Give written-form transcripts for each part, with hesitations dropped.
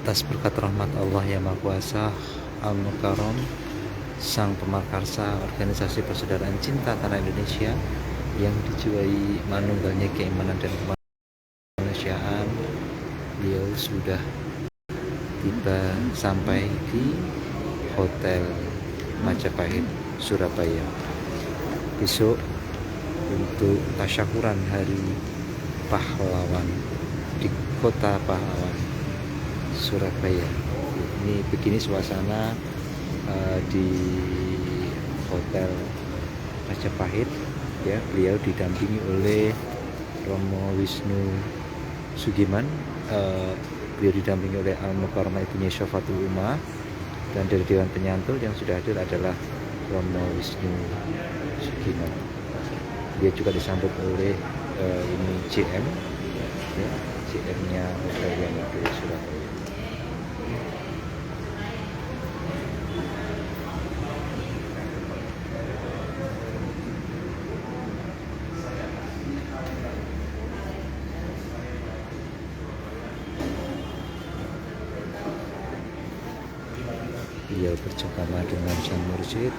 Atas berkat rahmat Allah yang Maha Kuasa, Al-Mukarram, Sang Pemakarsa Organisasi Persaudaraan Cinta Tanah Indonesia yang dijiwai manunggalnya keimanan dan kemanusiaan, beliau sudah tiba sampai di Hotel Majapahit, Surabaya. Besok untuk tasyakuran Hari Pahlawan di Kota Pahlawan, Surabaya. Ini begini suasana di Hotel Majapahit, ya. Beliau didampingi oleh Romo Wisnu Sugiman, beliau didampingi oleh Al-Mukarramah Ibunya Syafatul Ummah, dan dari Dewan Penyantul yang sudah hadir adalah Romo Wisnu Sugiman. Dia juga disambut oleh ini CM, ya, CM-nya Hotel Yamado Surabaya. Beliau bercengkrama dengan Sang Mursyid.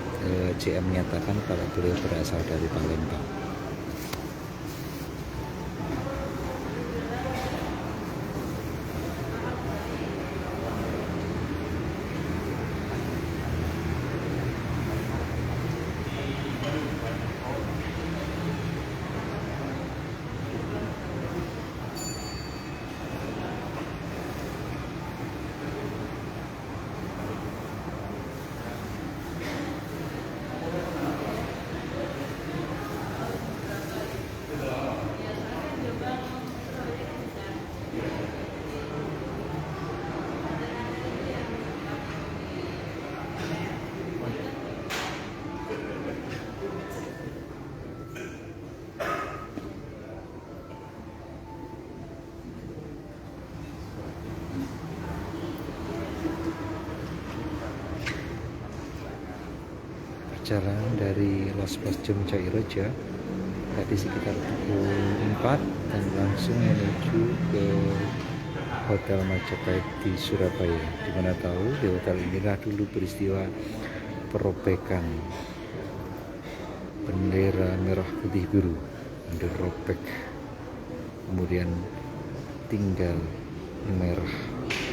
CM menyatakan kalau beliau berasal dari Palembang. Perjalanan dari Los Pos Jom Cairoja tadi sekitar pukul 4 dan langsung menuju ke Hotel Majapahit di Surabaya. Dimana tahu di hotel inilah dulu peristiwa perobekan bendera merah putih biru, dirobek, kemudian tinggal merah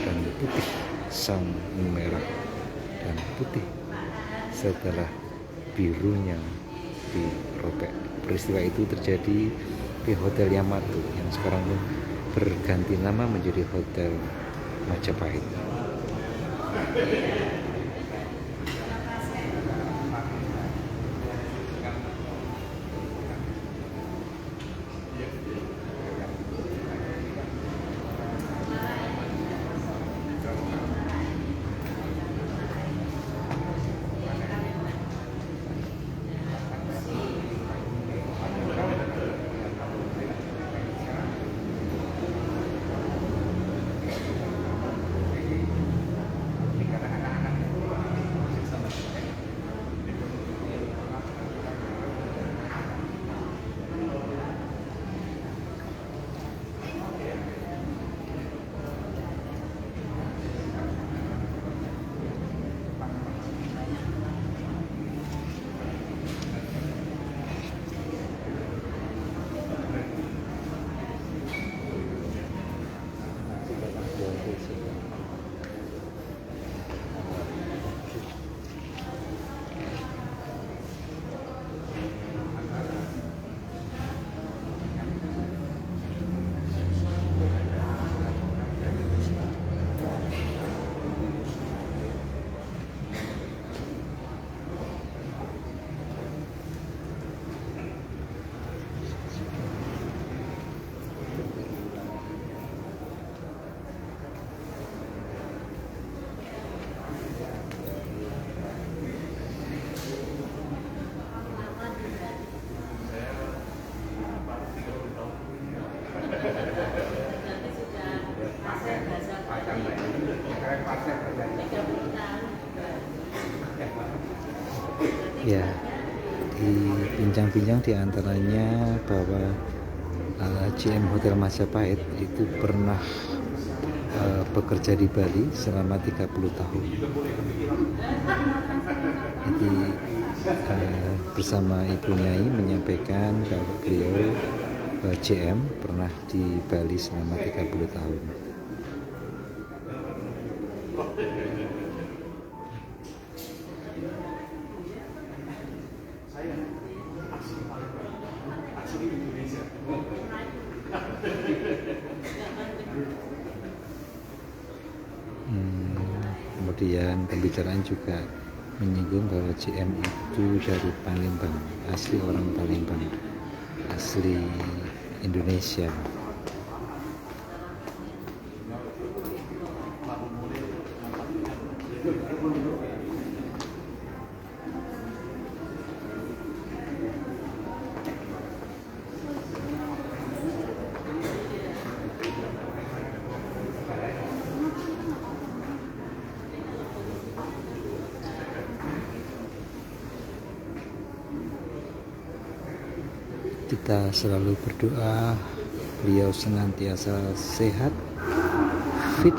dan putih, sang merah dan putih setelah birunya dirobek. Peristiwa itu terjadi di Hotel Yamado yang sekarang berganti nama menjadi Hotel Majapahit. Ya, dibincang-bincang diantaranya bahwa GM Hotel Majapahit itu pernah bekerja di Bali selama 30 tahun. Jadi bersama Ibu Nyai menyampaikan kalau beliau JM pernah di Bali selama 30 tahun. Kemudian pembicaraan juga menyinggung bahwa JM itu dari Palembang, asli orang Palembang, asli Indonesia. Kita selalu berdoa beliau senantiasa sehat, fit,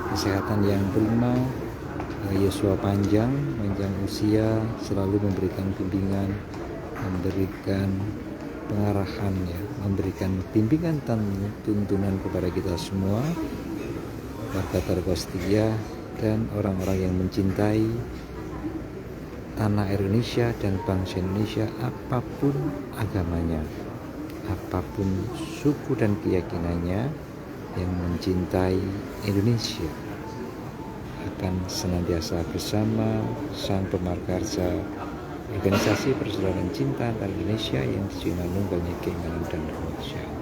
kesehatan yang prima, yuswa panjang usia, selalu memberikan bimbingan, memberikan pengarahan, ya, memberikan bimbingan dan tuntunan kepada kita semua, warga Tarogostia dan orang-orang yang mencintai tanah air Indonesia dan bangsa Indonesia, apapun agamanya, apapun suku dan keyakinannya, yang mencintai Indonesia akan senantiasa bersama Sang Pemarkarsa, organisasi persaudaraan cinta antar Indonesia yang dicintai nunggalnya keimanan dan kemanusiaan.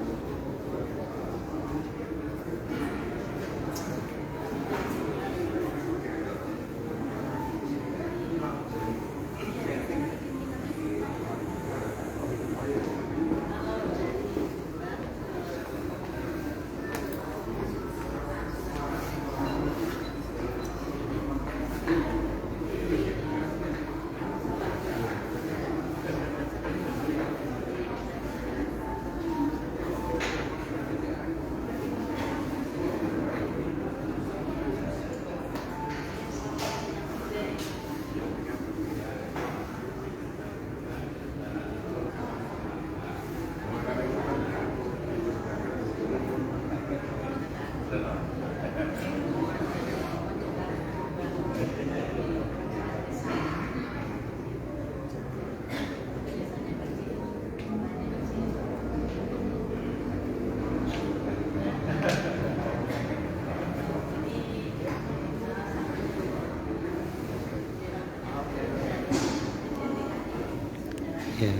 Ya,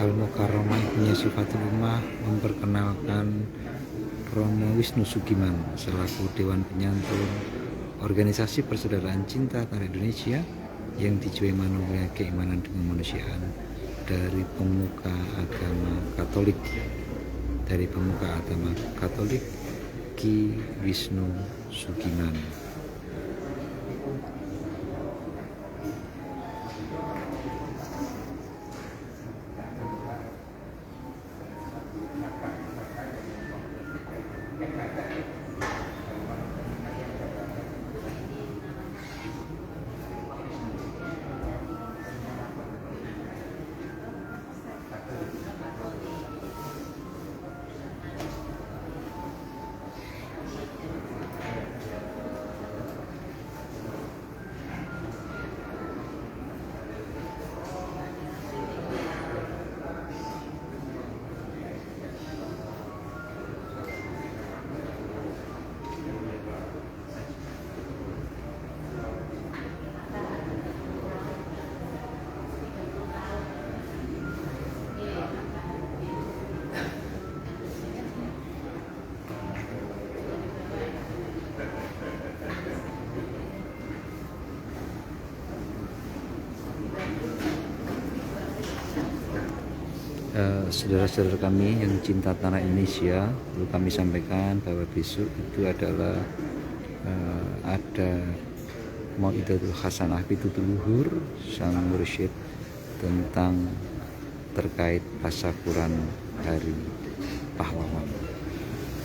Al-Mukarramah punya Sifatul Ummah memperkenalkan Romo Wisnu Sugiman selaku Dewan Penyantun Organisasi Persaudaraan Cinta Tanah Indonesia yang dijuai manusia keimanan dan kemanusiaan dari pemuka agama Katolik, Ki Wisnu Sugiman. Saudara-saudara kami yang cinta tanah Indonesia, perlu kami sampaikan bahwa besok itu adalah ada Mau'idatul Hasanah Pitutul Luhur Sang Mursyid tentang terkait tasakuran Hari Pahlawan.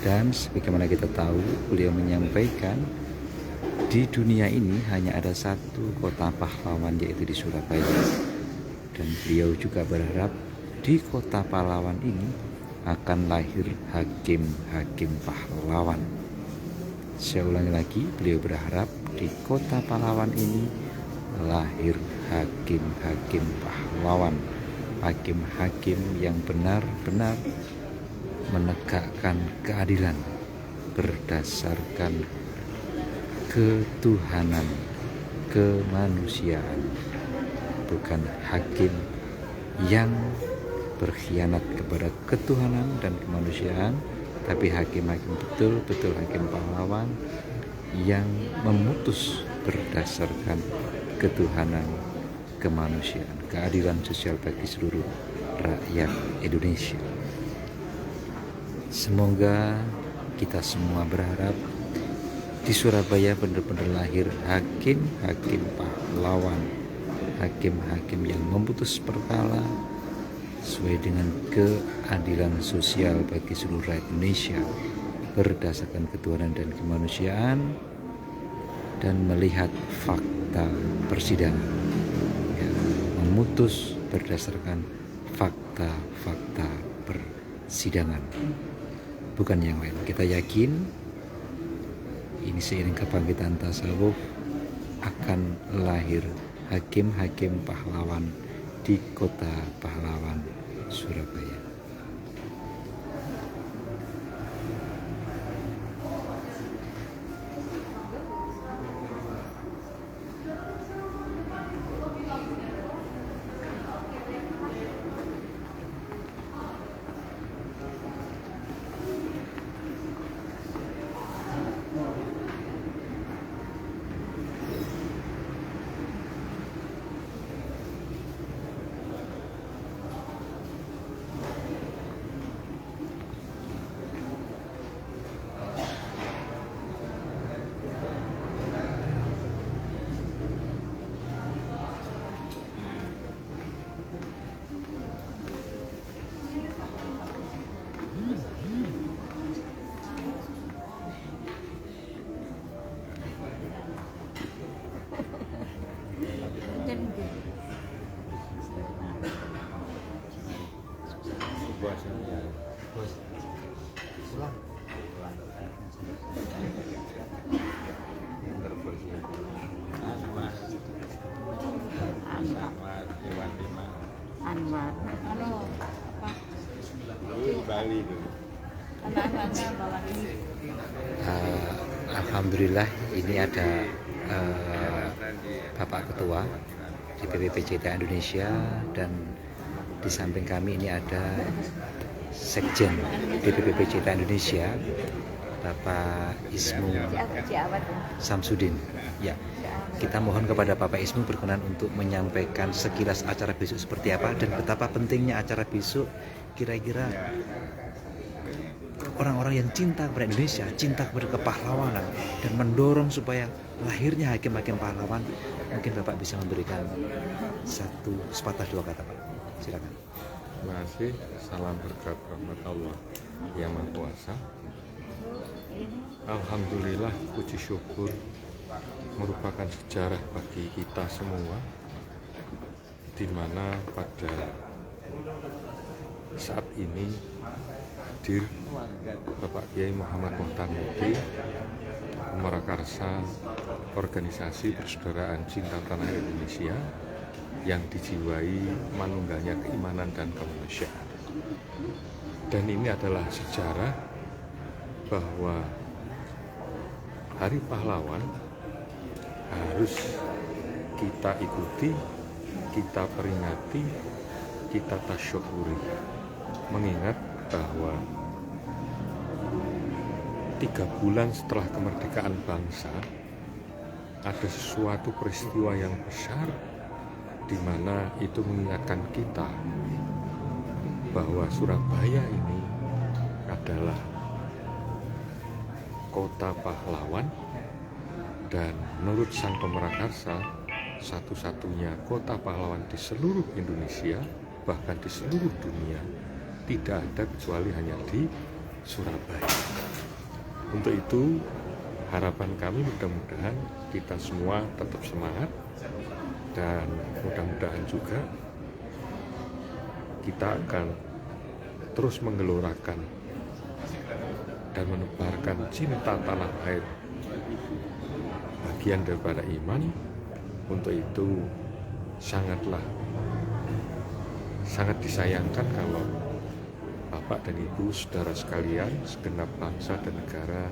Dan sebagaimana kita tahu, beliau menyampaikan di dunia ini hanya ada satu kota pahlawan, yaitu di Surabaya. Dan beliau juga berharap di kota pahlawan ini akan lahir hakim-hakim pahlawan. Saya ulangi lagi, beliau berharap di kota pahlawan ini lahir hakim-hakim pahlawan, hakim-hakim yang benar-benar menegakkan keadilan berdasarkan ketuhanan, kemanusiaan, bukan hakim yang berkhianat kepada ketuhanan dan kemanusiaan, tapi hakim-hakim betul-betul hakim pahlawan yang memutus berdasarkan ketuhanan, kemanusiaan, keadilan sosial bagi seluruh rakyat Indonesia. Semoga kita semua berharap di Surabaya benar-benar lahir hakim-hakim pahlawan, hakim-hakim yang memutus perkara sesuai dengan keadilan sosial bagi seluruh rakyat Indonesia berdasarkan ketuhanan dan kemanusiaan, dan melihat fakta persidangan yang memutus berdasarkan fakta-fakta persidangan, bukan yang lain. Kita yakin ini seiring kebangkitan tasawuf akan lahir hakim-hakim pahlawan di kota pahlawan Surabaya. Anwar. Halo, Pak. Bali itu. Anak-anaknya bawa ini. Alhamdulillah ini ada Bapak Ketua DPP PCTA Indonesia, dan di samping kami ini ada Sekjen DPP PCTA Indonesia, Bapak Ismu Samsudin. Ya, kita mohon kepada Bapak Ismu berkenan untuk menyampaikan sekilas acara besok seperti apa dan betapa pentingnya acara besok. Kira-kira orang-orang yang cinta kepada Indonesia, cinta kepada kepahlawanan, dan mendorong supaya lahirnya hakim-hakim pahlawan, mungkin Bapak bisa memberikan satu sepatah dua kata, Pak. Silakan. Terima kasih. Salam berkat rahmat Allah yang Maha Kuasa. Alhamdulillah, puji syukur merupakan sejarah bagi kita semua, di mana pada saat ini hadir Bapak Kiai Muhammad Mokhtar Mukti, Merakarsa Organisasi Persaudaraan Cinta Tanah Air Indonesia, yang dijiwai manunggalnya keimanan dan kemanusiaan. Dan ini adalah sejarah bahwa Hari Pahlawan harus kita ikuti, kita peringati, kita tasyukuri, mengingat bahwa 3 bulan setelah kemerdekaan bangsa ada sesuatu peristiwa yang besar, di mana itu mengingatkan kita bahwa Surabaya ini adalah kota pahlawan, dan menurut Sang Pemerakarsa satu-satunya kota pahlawan di seluruh Indonesia, bahkan di seluruh dunia, tidak ada kecuali hanya di Surabaya. Untuk itu harapan kami mudah-mudahan kita semua tetap semangat, dan mudah-mudahan juga kita akan terus menggelorakan dan menebarkan cinta tanah air, bagian daripada iman. Untuk itu sangat disayangkan kalau Bapak dan Ibu saudara sekalian, segenap bangsa dan negara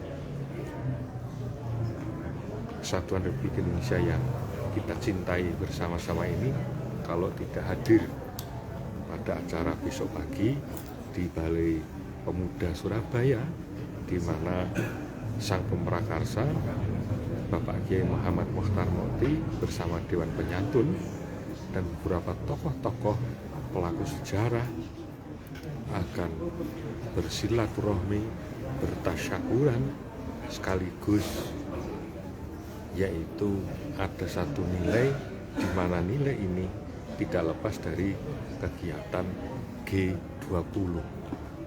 Kesatuan Republik Indonesia yang kita cintai bersama-sama ini, kalau tidak hadir pada acara besok pagi di Balai Pemuda Surabaya, di mana sang pemrakarsa Bapak Kiai Muhammad Mokhtar Moti bersama Dewan Penyantun dan beberapa tokoh-tokoh pelaku sejarah akan bersilaturahmi, bertasyakuran, sekaligus yaitu ada satu nilai, di mana nilai ini tidak lepas dari kegiatan G20.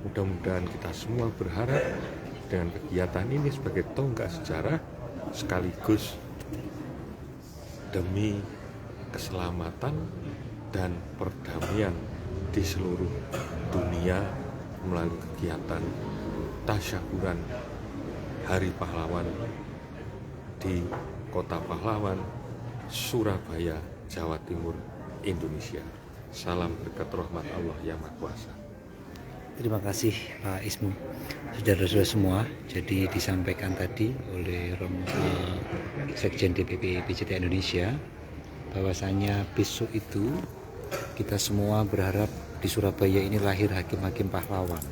Mudah-mudahan kita semua berharap dengan kegiatan ini sebagai tonggak sejarah, sekaligus demi keselamatan dan perdamaian di seluruh dunia melalui kegiatan tasyakuran Hari Pahlawan di Kota Pahlawan, Surabaya, Jawa Timur, Indonesia. Salam berkat rahmat Allah yang Maha Kuasa. Terima kasih Pak Ismu. Saudara-saudara semua, jadi disampaikan tadi oleh Sekjen DPP PCT Indonesia bahwasanya besok itu kita semua berharap di Surabaya ini lahir hakim-hakim pahlawan.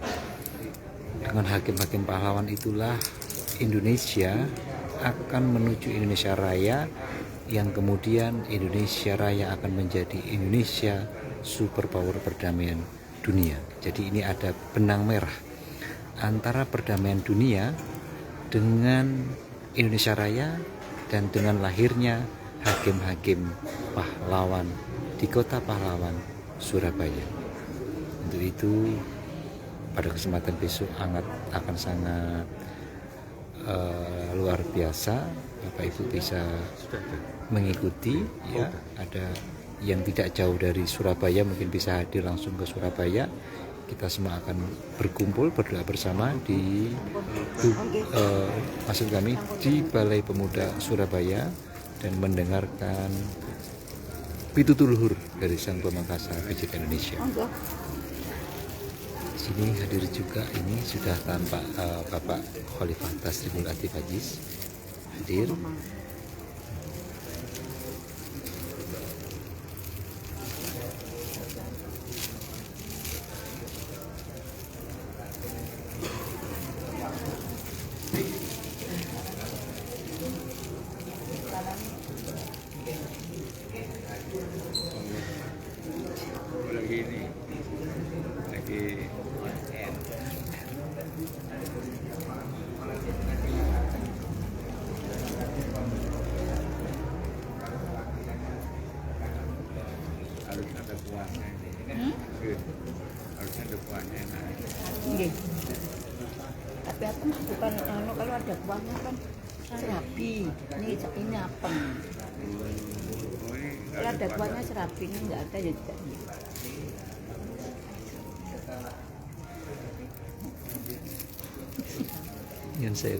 Dengan hakim-hakim pahlawan itulah Indonesia akan menuju Indonesia Raya, yang kemudian Indonesia Raya akan menjadi Indonesia superpower perdamaian dunia. Jadi ini ada benang merah antara perdamaian dunia dengan Indonesia Raya dan dengan lahirnya hakim-hakim pahlawan di Kota Pahlawan, Surabaya. Untuk itu pada kesempatan besok akan sangat luar biasa. Bapak Ibu bisa mengikuti, ya. Ada yang tidak jauh dari Surabaya mungkin bisa hadir langsung ke Surabaya. Kita semua akan berkumpul berdoa bersama di maksud kami di Balai Pemuda Surabaya dan mendengarkan pitutur luhur dari Sang Pemangkasa PCT Indonesia. Sini hadir juga, ini sudah tampak Bapak Khalifah Tasriful Latif Aziz hadir. Nggih. Tapi aku bukan kalau ada kuahnya kan serabi. Ini apa? Kalau ada kuahnya serabi, ini enggak ada ya tidak. Yang saya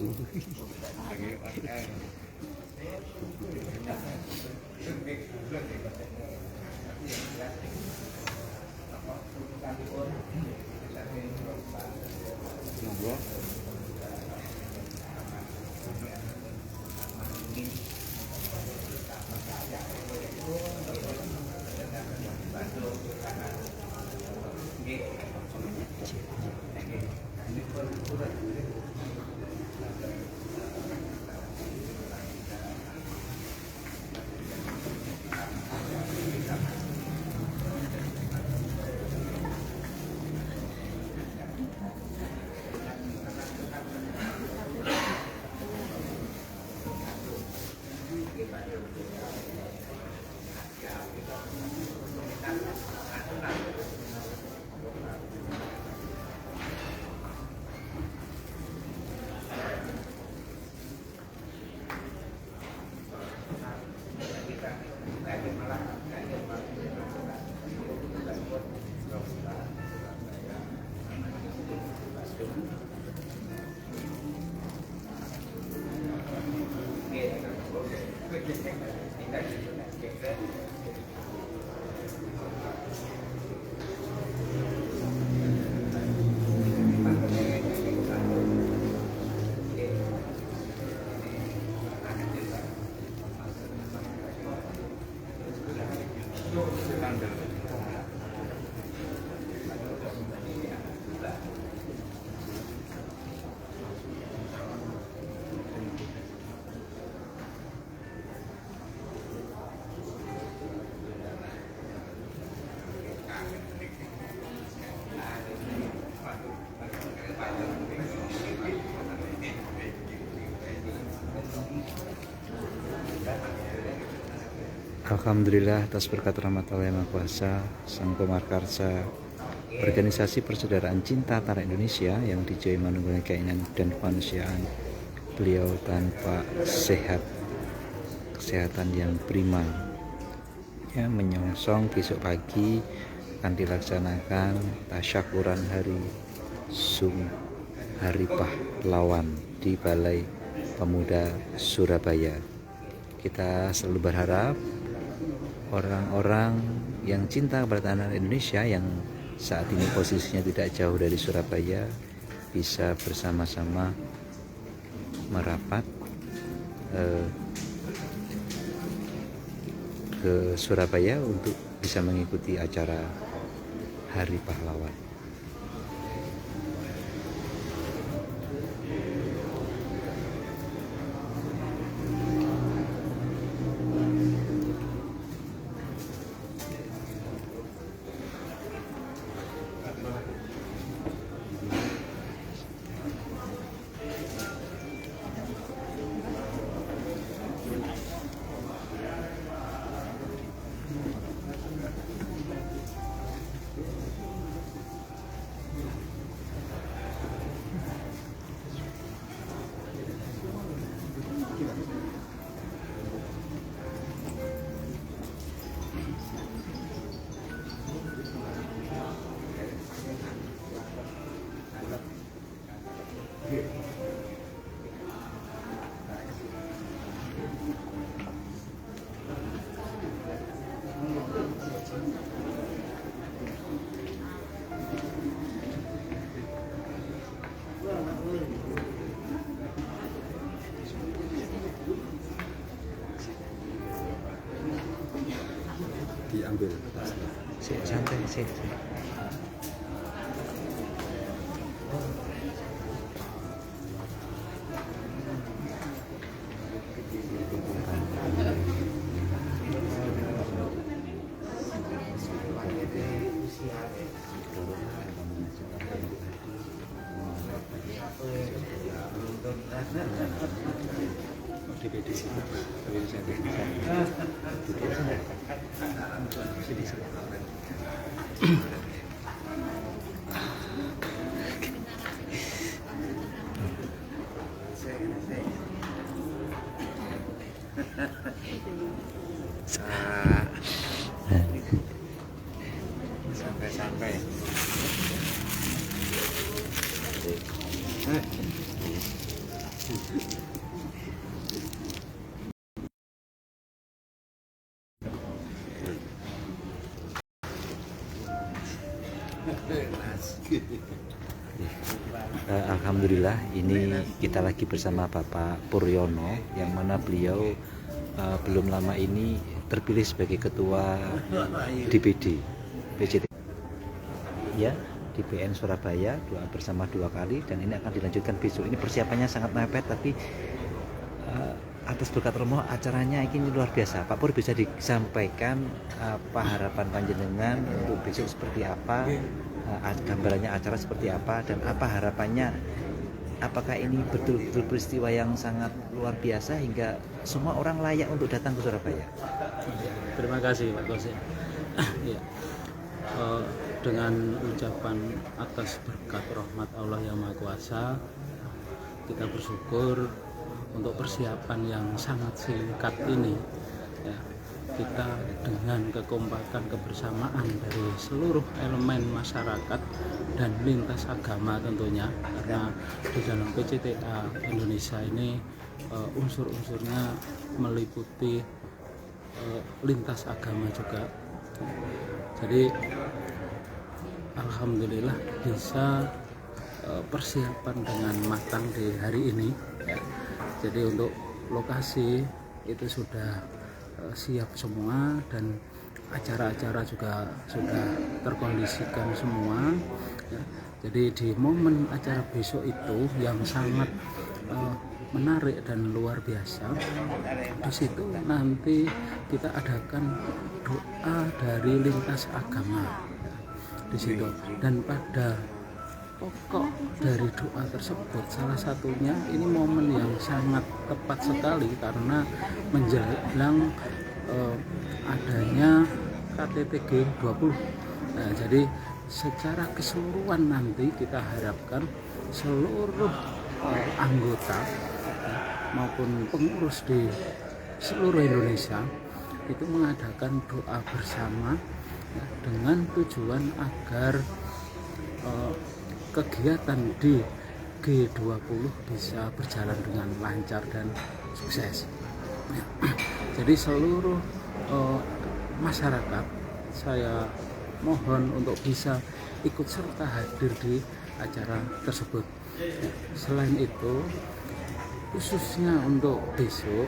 Alhamdulillah atas berkat rahmat Allah yang Maha Kuasa, Sang Pemarkarsa, organisasi persaudaraan cinta antara Indonesia yang dijauhi manunggaling keinginan dan kemanusiaan. Beliau tanpa kesehatan yang prima, ya, menyongsong besok pagi akan dilaksanakan tasyakuran Hari Pahlawan di Balai Pemuda Surabaya. Kita selalu berharap orang-orang yang cinta kepada tanah Indonesia yang saat ini posisinya tidak jauh dari Surabaya bisa bersama-sama merapat ke Surabaya untuk bisa mengikuti acara Hari Pahlawan. Diambil Santai sih. santai-santai. Alhamdulillah ini kita lagi bersama Bapak Puryono yang mana beliau belum lama ini terpilih sebagai ketua DPD PCT ya di PN Surabaya bersama 2 kali, dan ini akan dilanjutkan besok. Ini persiapannya sangat mepet, tapi atas berkat Romo acaranya ini luar biasa. Pak Pur, bisa disampaikan apa harapan panjenengan untuk besok seperti apa, gambarannya acara seperti apa, dan apa harapannya, apakah ini betul-betul peristiwa yang sangat luar biasa hingga semua orang layak untuk datang ke Surabaya? Terima kasih Pak Kosin. Ya, dengan ucapan atas berkat rahmat Allah yang Maha Kuasa, kita bersyukur untuk persiapan yang sangat singkat ini. Ya, kita dengan kekompakan kebersamaan dari seluruh elemen masyarakat dan lintas agama tentunya, karena di dalam PCTA Indonesia ini unsur-unsurnya meliputi lintas agama juga. Jadi alhamdulillah bisa persiapan dengan matang di hari ini ya. Jadi untuk lokasi itu sudah siap semua, dan acara-acara juga sudah terkondisikan semua ya. Jadi di momen acara besok itu yang sangat menarik dan luar biasa, di situ nanti kita adakan doa dari lintas agama ya, di situ. Dan pada pokok dari doa tersebut salah satunya ini momen yang sangat tepat sekali karena menjelang adanya KTT G20. Nah, jadi secara keseluruhan nanti kita harapkan seluruh anggota maupun pengurus di seluruh Indonesia itu mengadakan doa bersama ya, dengan tujuan agar kegiatan di G20 bisa berjalan dengan lancar dan sukses. Jadi seluruh masyarakat saya mohon untuk bisa ikut serta hadir di acara tersebut. Selain itu, khususnya untuk besok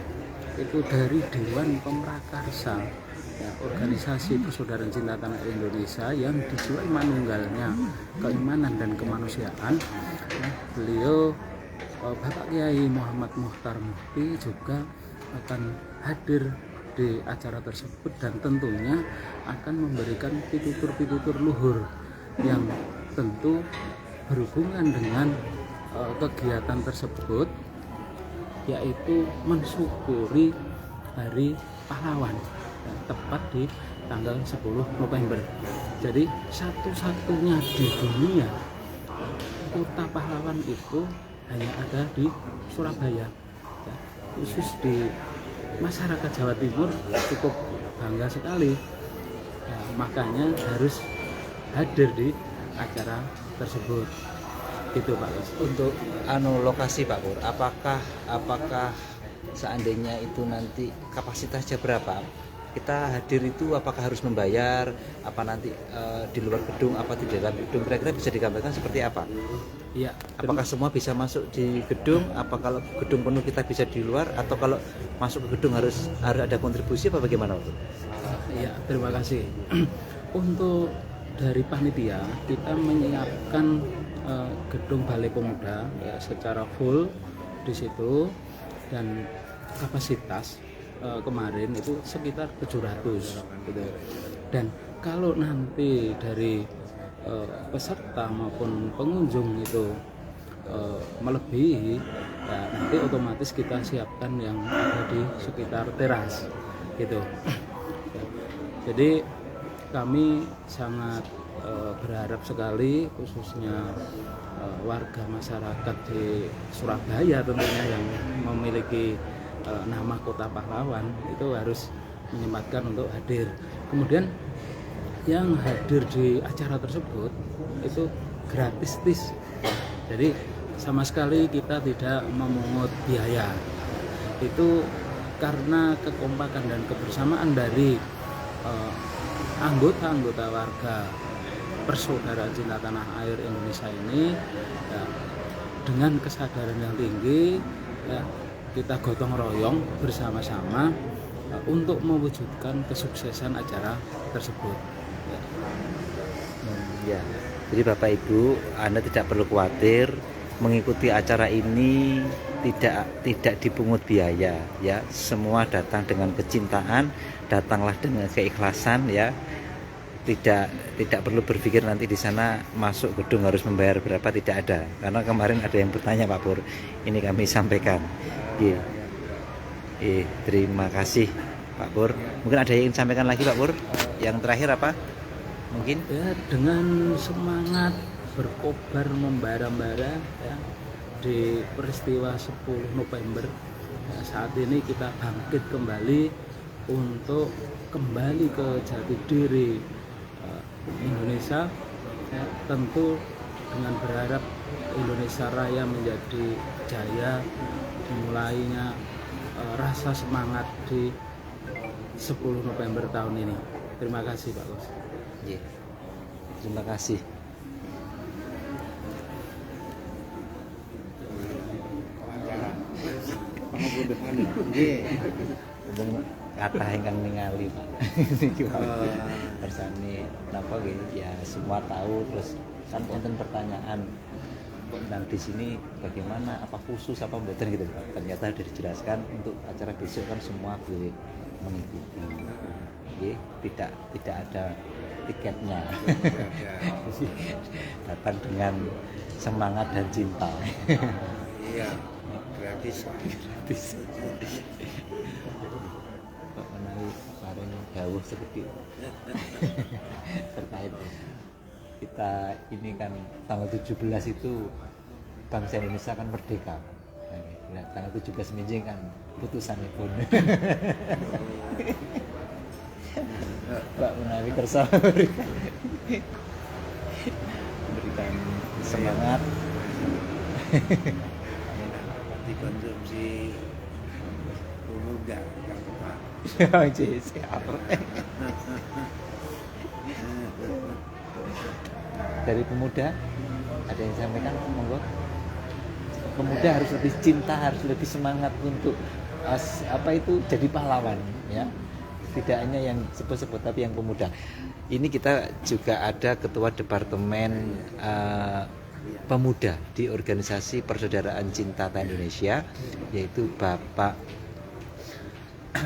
itu dari Dewan Pemrakarsa ya, organisasi persaudaraan cinta tanah air Indonesia yang dijual manunggalnya keimanan dan kemanusiaan ya, beliau Bapak Kiai Muhammad Muhtar Mufti juga akan hadir di acara tersebut dan tentunya akan memberikan pitutur-pitutur luhur yang tentu berhubungan dengan kegiatan tersebut, yaitu mensyukuri Hari Pahlawan ya, tepat di tanggal 10 November. Jadi satu-satunya di dunia kota pahlawan itu hanya ada di Surabaya ya, khusus di masyarakat Jawa Timur cukup bangga sekali ya, makanya harus hadir di acara tersebut gitu Pak. Untuk lokasi Pak Pur, apakah seandainya itu nanti kapasitasnya berapa? Kita hadir itu apakah harus membayar? Apa nanti di luar gedung? Apa di dalam gedung? Kira-kira bisa digambarkan seperti apa? Ya, apakah semua bisa masuk di gedung? Apa kalau gedung penuh kita bisa di luar? Atau kalau masuk ke gedung harus ada kontribusi apa bagaimana Pak? Ya, terima kasih. Untuk dari panitia kita menyiapkan gedung Balai Pemuda ya, secara full di situ dan kapasitas kemarin itu sekitar 700 gitu. Dan kalau nanti dari peserta maupun pengunjung itu melebihi ya, nanti otomatis kita siapkan yang ada di sekitar teras gitu. Jadi kami sangat berharap sekali khususnya warga masyarakat di Surabaya tentunya yang memiliki nama kota pahlawan itu harus menyempatkan untuk hadir. Kemudian yang hadir di acara tersebut itu gratis. Jadi sama sekali kita tidak memungut biaya. Itu karena kekompakan dan kebersamaan dari anggota-anggota warga persaudaraan cinta tanah air Indonesia ini ya, dengan kesadaran yang tinggi ya, kita gotong royong bersama-sama untuk mewujudkan kesuksesan acara tersebut ya. Jadi Bapak Ibu, Anda tidak perlu khawatir, mengikuti acara ini tidak dipungut biaya ya. Semua datang dengan kecintaan, datanglah dengan keikhlasan ya. Tidak perlu berpikir nanti di sana masuk gedung harus membayar berapa, tidak ada. Karena kemarin ada yang bertanya Pak Pur, ini kami sampaikan. Terima kasih Pak Pur. Mungkin ada yang ingin sampaikan lagi Pak Pur? Yang terakhir apa? Mungkin ya, dengan semangat berkobar membara-bara ya, di peristiwa 10 November ya, saat ini kita bangkit kembali untuk kembali ke jati diri Indonesia ya, tentu dengan berharap Indonesia Raya menjadi jaya, dimulainya rasa semangat di 10 November tahun ini. Terima kasih Pak Bos. Terima kasih. Pengabudahan. kata ingkang ningali Pak. Niki persane napa nggih ya semua tahu, terus kan wonten pertanyaan dan di sini bagaimana, apa khusus apa mboten gitu Pak. Ternyata sudah dijelaskan untuk acara besok kan semua boleh mengikuti. Nggih, tidak ada tiketnya. Datang dengan semangat dan cinta. Iya, gratis. Pak menawi paring dawuh sedikit terkait kita ini kan tanggal 17 itu bangsa Indonesia kan merdeka. Nah, tanggal 17 Mei kan putusan pun. Pak menawi kersa berikan semangat. Dikonsumsi pemuda yang Pak. Siap. Dari pemuda ada yang sampaikan, monggo. Pemuda harus lebih cinta, harus lebih semangat untuk jadi pahlawan ya. Tidak hanya yang sebut-sebut tapi yang pemuda. Ini kita juga ada ketua departemen pemuda di organisasi Persaudaraan Cinta Indonesia, yaitu Bapak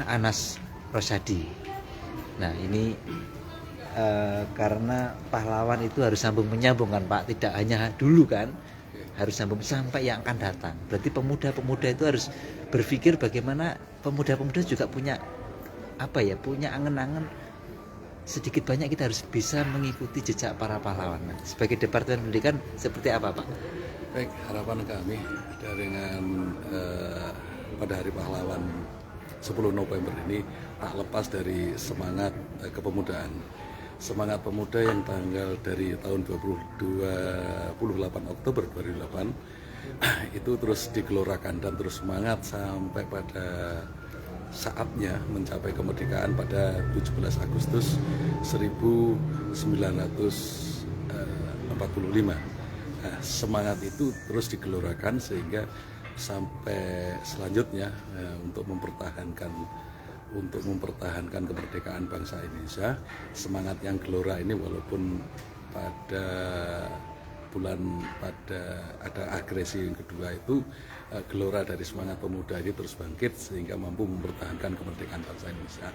Anas Rosadi. Nah ini karena pahlawan itu harus sambung menyambung kan Pak, tidak hanya dulu kan, harus sambung sampai yang akan datang. Berarti pemuda-pemuda itu harus berpikir bagaimana pemuda-pemuda juga punya punya angen-angen, sedikit banyak kita harus bisa mengikuti jejak para pahlawan. Nah, sebagai Departemen Pendidikan seperti apa Pak? Baik, harapan kami dengan pada Hari Pahlawan 10 November ini tak lepas dari semangat kepemudaan. Semangat pemuda yang tanggal dari tahun 28 Oktober 2008 itu terus digelorakan dan terus semangat sampai pada saatnya mencapai kemerdekaan pada 17 Agustus 1945. Nah, semangat itu terus digelorakan sehingga sampai selanjutnya untuk mempertahankan kemerdekaan bangsa Indonesia. Semangat yang gelora ini walaupun pada ada agresi yang kedua itu, gelora dari semangat pemuda ini terus bangkit sehingga mampu mempertahankan kemerdekaan bangsa Indonesia.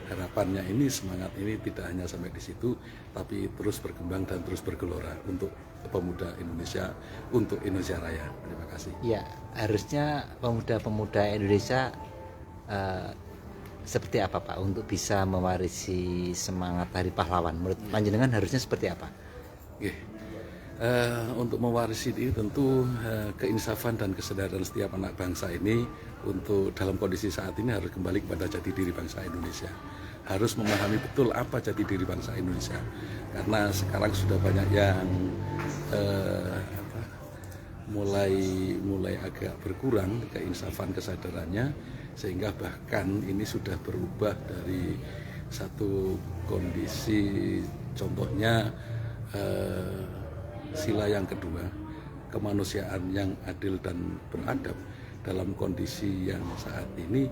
Harapannya ini, semangat ini tidak hanya sampai di situ, tapi terus berkembang dan terus bergelora untuk pemuda Indonesia, untuk Indonesia Raya. Terima kasih. Ya, harusnya pemuda-pemuda Indonesia seperti apa Pak untuk bisa mewarisi semangat Hari Pahlawan? Menurut panjenengan harusnya seperti apa? Untuk mewarisi ini tentu keinsafan dan kesadaran setiap anak bangsa ini untuk dalam kondisi saat ini harus kembali kepada jati diri bangsa Indonesia. Harus memahami betul apa jati diri bangsa Indonesia. Karena sekarang sudah banyak yang mulai agak berkurang keinsafan kesadarannya, sehingga bahkan ini sudah berubah dari satu kondisi, contohnya sila yang kedua, kemanusiaan yang adil dan beradab, dalam kondisi yang saat ini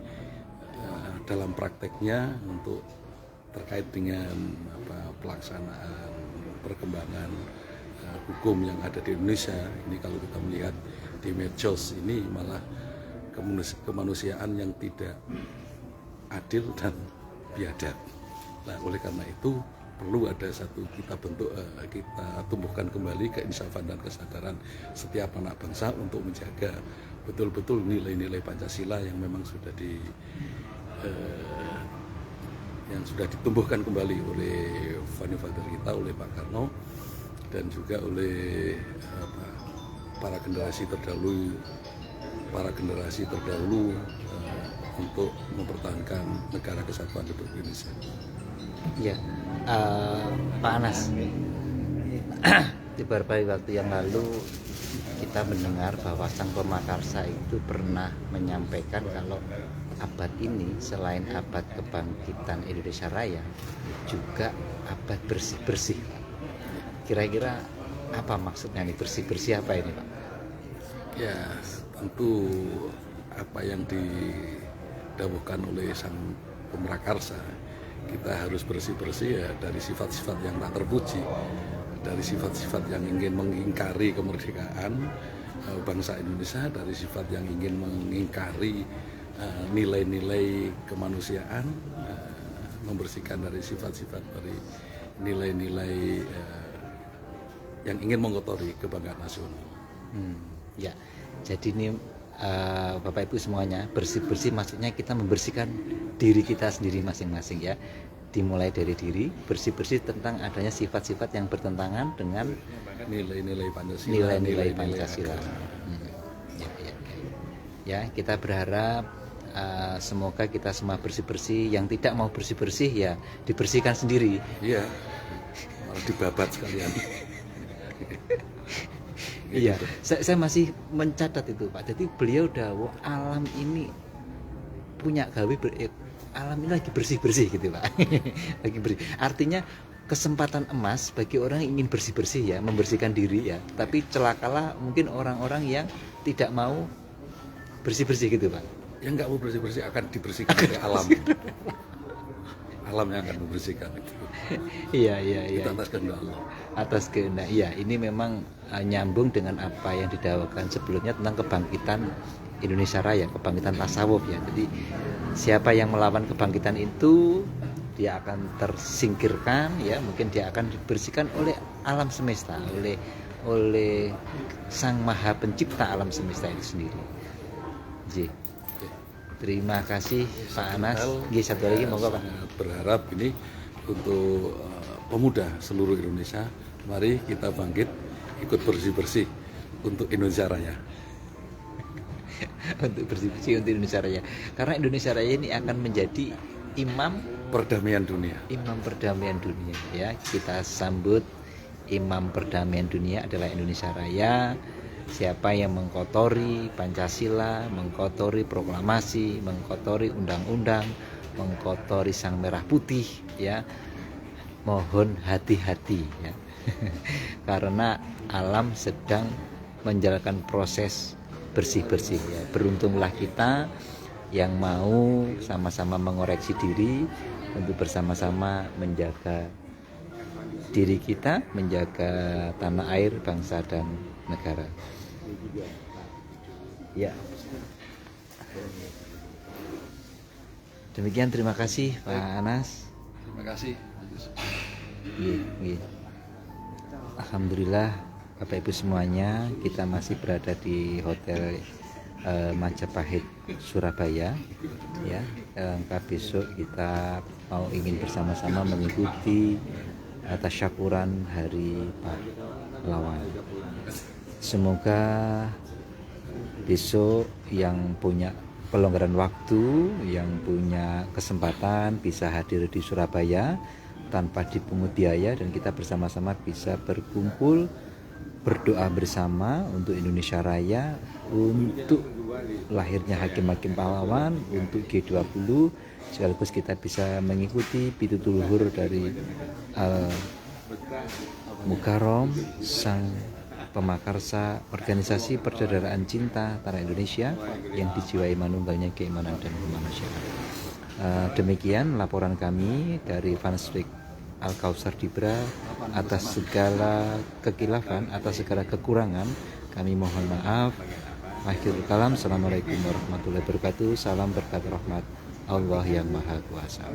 dalam prakteknya untuk terkait dengan pelaksanaan perkembangan hukum yang ada di Indonesia ini, kalau kita melihat di medsos ini malah kemanusiaan yang tidak adil dan biadab. Nah, oleh karena itu perlu ada satu kita tumbuhkan kembali keinsafan dan kesadaran setiap anak bangsa untuk menjaga betul-betul nilai-nilai Pancasila yang memang sudah ditumbuhkan kembali oleh Founding Father kita, oleh Pak Karno, dan juga oleh para generasi terdahulu untuk mempertahankan negara kesatuan Republik Indonesia. Ya, Pak Anas, beberapa waktu yang lalu kita mendengar bahwa Sang Pemakarsa itu pernah menyampaikan kalau abad ini selain abad kebangkitan Indonesia Raya juga abad bersih-bersih. Kira-kira apa maksudnya nih, bersih-bersih apa ini Pak? Ya, tentu apa yang didawuhkan oleh Sang pemrakarsa, kita harus bersih-bersih ya dari sifat-sifat yang tak terpuji, dari sifat-sifat yang ingin mengingkari kemerdekaan bangsa Indonesia, dari sifat yang ingin mengingkari nilai-nilai kemanusiaan, membersihkan dari sifat-sifat dari nilai-nilai yang ingin mengotori kebanggaan nasional. Ya, jadi ini Bapak Ibu semuanya, bersih-bersih maksudnya kita membersihkan diri kita sendiri masing-masing ya. Dimulai dari diri, bersih-bersih tentang adanya sifat-sifat yang bertentangan dengan Nilai-nilai Pancasila. nilai-nilai Pancasila. Ya, kita berharap semoga kita semua bersih-bersih. Yang tidak mau bersih-bersih ya dibersihkan sendiri. Iya, malah dibabat sekalian. Iya, saya masih mencatat itu Pak. Jadi beliau dawuh alam ini punya gawe alam ini lagi bersih-bersih gitu Pak. Lagi bersih. Artinya kesempatan emas bagi orang yang ingin bersih-bersih ya, membersihkan diri ya. Tapi celakalah mungkin orang-orang yang tidak mau bersih-bersih gitu Pak. Yang nggak mau bersih-bersih akan dibersihkan oleh alam. Alam yang akan membersihkan itu. Iya. Kita atas kehendak Allah. Atas kehendak. Iya, ini memang nyambung dengan apa yang didakwakan sebelumnya tentang kebangkitan Indonesia Raya, kebangkitan tasawuf ya. Jadi siapa yang melawan kebangkitan itu dia akan tersingkirkan ya, mungkin dia akan dibersihkan oleh alam semesta, oleh Sang Maha Pencipta alam semesta itu sendiri. J. Terima kasih Pak Anas. Satu lagi monggo Pak. Sangat berharap ini untuk pemuda seluruh Indonesia, mari kita bangkit ikut bersih-bersih untuk Indonesia Raya. Untuk bersih-bersih untuk Indonesia Raya. Karena Indonesia Raya ini akan menjadi imam Perdamaian dunia. Imam perdamaian dunia ya. Kita sambut imam perdamaian dunia adalah Indonesia Raya. Siapa yang mengkotori Pancasila, mengkotori proklamasi, mengkotori undang-undang, mengkotori Sang Merah Putih ya, mohon hati-hati ya. Karena alam sedang menjalankan proses bersih-bersih ya. Beruntunglah kita yang mau sama-sama mengoreksi diri untuk bersama-sama menjaga diri kita, menjaga tanah air, bangsa dan negara. Ya. Demikian, terima kasih Pak Anas. Terima kasih. Iya. Alhamdulillah Bapak Ibu semuanya, kita masih berada di Hotel Majapahit Surabaya ya. Lengkap besok kita mau ingin bersama-sama mengikuti tasyakuran Hari Pahlawan. Semoga besok yang punya pelonggaran waktu, yang punya kesempatan bisa hadir di Surabaya tanpa dipungut biaya, dan kita bersama-sama bisa berkumpul berdoa bersama untuk Indonesia Raya, untuk lahirnya hakim-hakim pahlawan, untuk G20, sekaligus kita bisa mengikuti pitutur luhur dari Mukarrom, sang pemakarsa organisasi persaudaraan cinta tanah Indonesia yang dijiwai manunggalnya keimanan dan kemanusiaan. Demikian laporan kami dari Vanswijk Al-Kautsar Dibra. Atas segala kekilafan, atas segala kekurangan, kami mohon maaf. Akhirul kalam, assalamualaikum warahmatullahi wabarakatuh. Salam berkat rahmat Allah yang Maha Kuasa.